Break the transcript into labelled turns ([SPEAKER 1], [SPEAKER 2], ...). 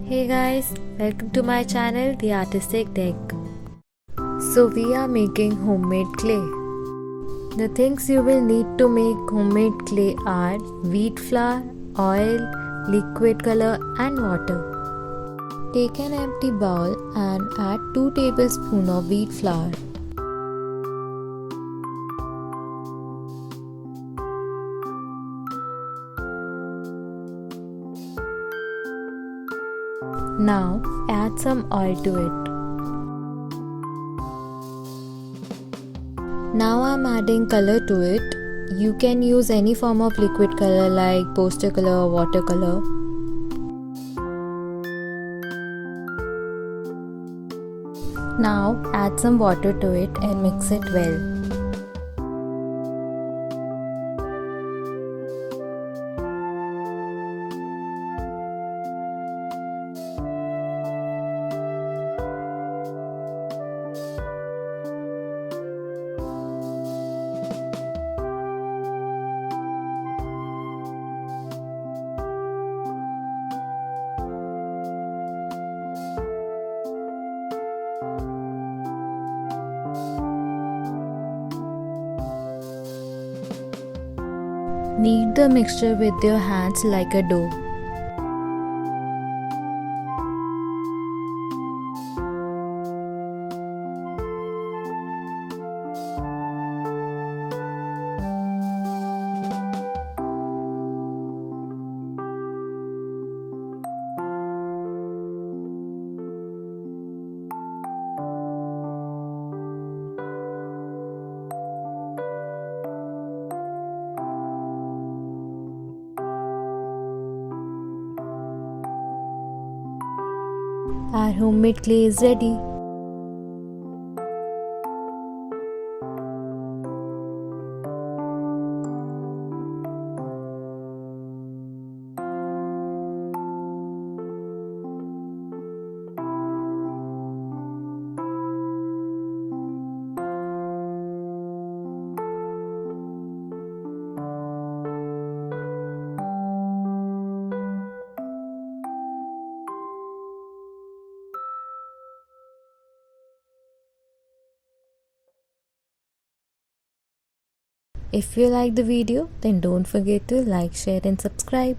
[SPEAKER 1] Hey guys, welcome to my channel The Artistic Deck. So we are making homemade clay. The things you will need to make homemade clay are wheat flour, oil, liquid color and water. Take an empty bowl and add 2 tablespoons of wheat flour. Now add some oil to it. Now I'm adding color to it. You can use any form of liquid color like poster color or watercolor. Now add some water to it and mix it well. Knead the mixture with your hands like a dough. Our homemade clay is ready. If you like the video, then don't forget to like, share and subscribe.